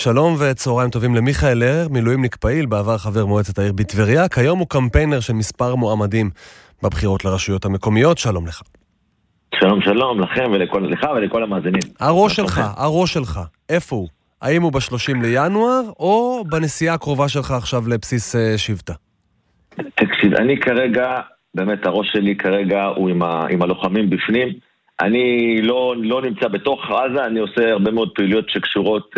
שלום וצהריים טובים למיכאל לרר, מילואימניק פעיל, בעבר חבר מועצת העיר בטבריה, כיום הוא קמפיינר של מספר מועמדים בבחירות לרשויות המקומיות. שלום לך. שלום לכם לך ולכל המאזינים. הראש שלך, איפה הוא? האם הוא ב-30 לינואר או בנסיעה הקרובה שלך עכשיו לבסיס שבטה? תקשיב, אני כרגע, באמת הראש שלי כרגע הוא עם הלוחמים בפנים. אני לא נמצא בתוך עזה, אני עושה הרבה מאוד פעילויות שקשורות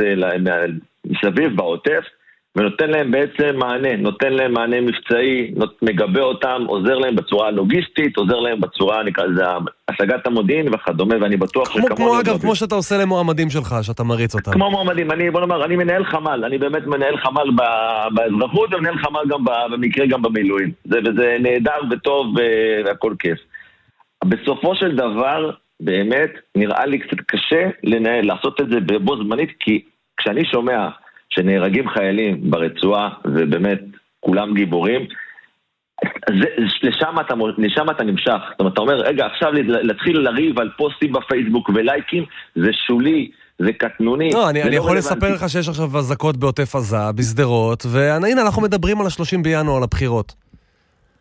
מסביב, בעוטף, ונותן להם בעצם מענה, נותן להם מענה מבצעי, מגבה אותם, עוזר להם בצורה לוגיסטית, עוזר להם בצורה, נקרא לזה, השגת המודיעין וכדומה, ואני בטוח כמו שאתה עושה למועמדים שלך, שאתה מריץ אותם. כמו מועמדים, בוא נאמר, אני מנהל חמ"ל, אני באמת מנהל חמ"ל באזרחות, ומנהל חמ"ל גם במקרה גם במילואים. וזה נהדר וטוב והכל כיף. בסופו של דבר, באמת, נראה לי קצת קשה לעשות את זה בבו זמנית, כי כשאני שומע שנהרגים חיילים ברצועה, ובאמת כולם גיבורים, לשם אתה נמשך. זאת אומרת, אתה אומר, רגע, עכשיו להתחיל לריב על פוסטים בפייסבוק ולייקים, זה שולי, זה קטנוני. לא, אני יכול לספר לך שיש עכשיו הזקות בעוטף עזה, בסדרות, והנה אנחנו מדברים על ה-30 בינואר לבחירות.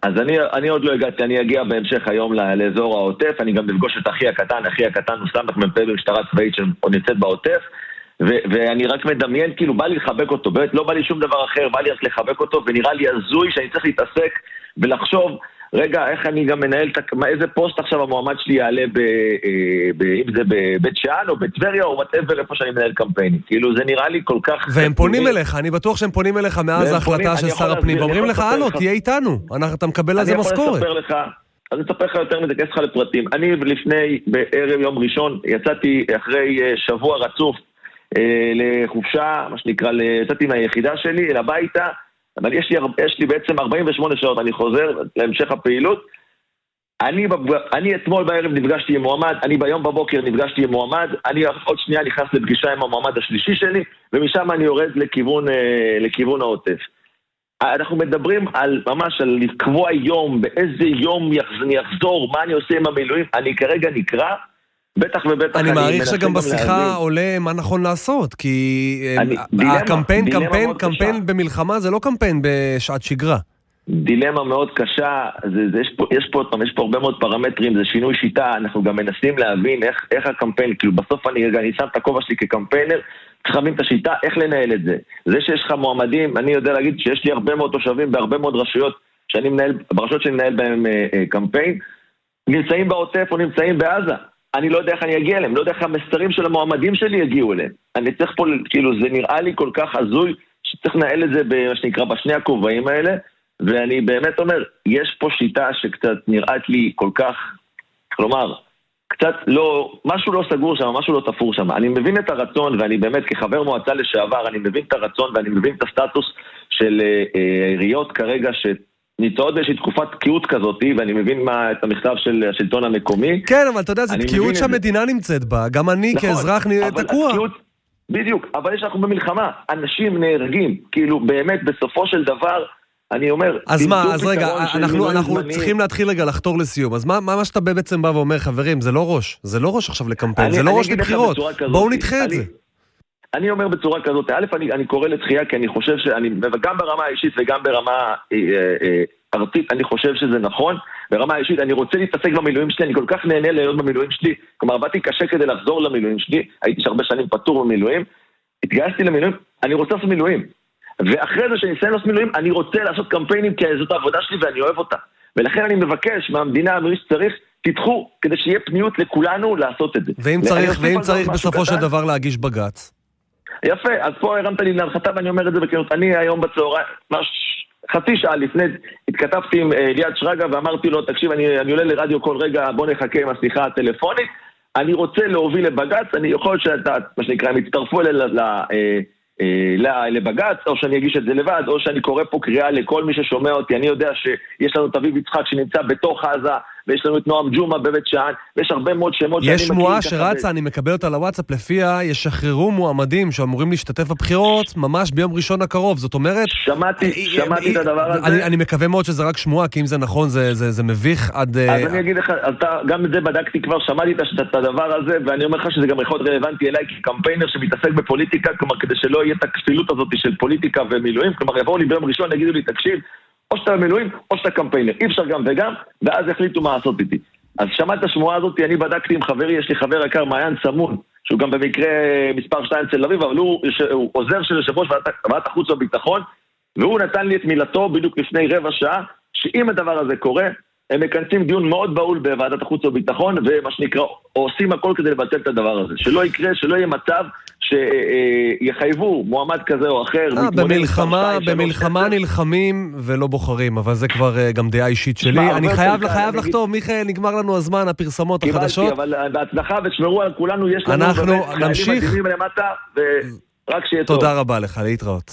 אז אני עוד לא הגעתי, אני אגיע בהמשך היום לאזור העוטף, אני גם נפגוש את אחי הקטן הוא סמ"ך מ"פ במשטרה צבאית שעוד נמצאת בעוטף, ואני רק מדמיין, כאילו בא לי לחבק אותו, באמת לא בא לי שום דבר אחר, בא לי רק לחבק אותו, ונראה לי הזוי שאני צריך להתעסק ולחשוב, רגע, איך אני גם מנהל, איזה פוסט עכשיו המועמד שלי יעלה, אם זה בבית שאן או בטבריה או whatever, איפה שאני מנהל קמפיינים. כאילו זה נראה לי כל כך... והם פונים אליך, אני בטוח שהם פונים אליך מאז ההחלטה של שר הפנים, ואומרים לך, תהיה איתנו, אתה מקבל על זה משכורת. אז אני אספר לך יותר מזה, כנס לך לפרטים. אני לפני, בערב יום ראשון, יצאתי אחרי שבוע רצוף לחופשה, מה שנקרא, יצאתי מהיחידה שלי אל הביתה, אבל יש לי בעצם 48 שעות, אני חוזר להמשך הפעילות. אני אתמול בערב נפגשתי עם מועמד, אני ביום בבוקר נפגשתי עם מועמד, אני עוד שנייה נכנס לפגישה עם המועמד השלישי שלי, ומשם אני יורד לכיוון העוטף. אנחנו מדברים ממש על לקבוע יום, באיזה יום אני אחזור, מה אני עושה עם המילואים, אני כרגע נקרא, בטח ובטח... אני מעריך שגם בשיחה עולה מה נכון לעשות, כי הקמפיין במלחמה זה לא קמפיין בשעת שגרה. דילמה מאוד קשה, יש פה הרבה מאוד פרמטרים, זה שינוי שיטה, אנחנו גם מנסים להבין איך הקמפיין, כאילו בסוף אני שם את הכובע שלי כקמפיינר, צריך להבין את השיטה, איך לנהל את זה. זה שיש לך מועמדים, אני יודע להגיד שיש לי הרבה מאוד תושבים בהרבה מאוד רשויות, ברשויות שאני מנהל בהם קמפיין, נמצאים בעוטף או נמצאים בעזה. אני לא יודע איך אני אגיע אליהם, לא יודע איך המסרים של המועמדים שלי יגיעו אליהם. אני צריך פה, כאילו, זה נראה לי כל כך הזוי, שצריך לנהל את זה במה שנקרא בשני הכובעים האלה, ואני באמת אומר, יש פה שיטה שקצת נראית לי כל כך, כלומר, קצת לא, משהו לא סגור שם, משהו לא תפור שם. אני מבין את הרצון, ואני באמת כחבר מועצה לשעבר, אני מבין את הרצון, ואני מבין את הסטטוס של עיריות כרגע נמצאות באיזושהי תקופת תקיעות כזאת, ואני מבין את המכתב של השלטון המקומי. כן, אבל אתה יודע, זו תקיעות שהמדינה נמצאת בה, גם אני כאזרח תקוע. בדיוק, אבל יש אנחנו במלחמה, אנשים נהרגים, כאילו באמת בסופו של דבר, אני אומר... אז רגע, אנחנו צריכים להתחיל רגע לחתור לסיום, אז מה שאתה בעצם בא ואומר, חברים, זה לא ראש עכשיו לקמפיין, זה לא ראש לבחירות, בואו נדחה את זה. אני אומר בצורה כזאת, א', אני קורא לתחייה, כי אני חושב גם ברמה האישית וגם ברמה ארצית, אני חושב שזה נכון. ברמה האישית, אני רוצה להתעסק במילואים שלי, אני כל כך נהנה להיות במילואים שלי, כלומר, באתי קשה כדי לחזור למילואים שלי, הייתי שהרבה שנים פטור במילואים, התגייסתי למילואים, אני רוצה לעשות מילואים. ואחרי זה שאני אסיים לעשות מילואים, אני רוצה לעשות קמפיינים, כי זאת העבודה שלי ואני אוהב אותה. ולכן אני מבקש מהמדינה, מי שצריך, תדחו, כדי שיהיה פניות לכולנו לעשות את זה. ואם צריך בסופו של דבר להגיש בג"ץ. יפה, אז פה הרמת לי להנחתה ואני אומר את זה בכנות. אני היום בצהריים, חצי שעה לפני, התכתבתי עם ליעד שרגא ואמרתי לו, תקשיב, אני עולה לרדיו כל רגע, בוא נחכה עם השיחה הטלפונית, אני רוצה להוביל לבג"ץ, אני יכול שאתה, מה שנקרא, הם יצטרפו לבג"ץ, או שאני אגיש את זה לבד, או שאני קורא פה קריאה לכל מי ששומע אותי. אני יודע שיש לנו את אביב יצחק שנמצא בתוך עזה, ויש לנו את נועם ג'ומה בבית שאן, ויש הרבה מאוד שמות יש שמועה שרצה, אני מקבל אותה לוואטסאפ, לפיה ישחררו מועמדים שאמורים להשתתף בבחירות ממש ביום ראשון הקרוב, זאת אומרת... שמעתי את הדבר הזה. אני מקווה מאוד שזה רק שמועה, כי אם זה נכון, זה מביך עד... אז אני אגיד לך, גם את זה בדקתי כבר, שמעתי את הדבר הזה, ואני אומר לך שזה גם יכול להיות רלוונטי אליי כקמפיינר שמתעסק בפוליטיקה, כלומר כדי שלא יהיה את הכפילות הזאת של פוליטיקה ומילואים, כלומר יבואו לי ביום ראשון, יגידו לי, תקשיב, או שאתה במילואים, או שאתה קמפיינר, אי אפשר גם וגם, ואז החליטו מה לעשות איתי. אז שמעת את השמועה הזאת, אני בדקתי עם חברי, יש לי חבר יקר מעיין סמון, שהוא גם במקרה מספר 2 אצל אביב, אבל הוא עוזר של יושב ראש ועדת החוץ והביטחון, והוא נתן לי את מילתו בדיוק לפני רבע שעה, שאם הדבר הזה קורה, הם מכנסים דיון מאוד בהול בוועדת החוץ והביטחון, ומה שנקרא, עושים הכל כדי לבטל את הדבר הזה. שלא יקרה, שלא יהיה מצב שיחייבו מועמד כזה או אחר. במלחמה נלחמים ולא בוחרים, אבל זה כבר גם דעה אישית שלי. אני חייב לחתום, מיכאל, נגמר לנו הזמן, הפרסמות החדשות. קיבלתי, אבל בהצלחה ותשמרו על כולנו, יש לנו אנחנו נמשיך. חיילים מדהימים למטה, ורק שיהיה טוב. תודה רבה לך, להתראות.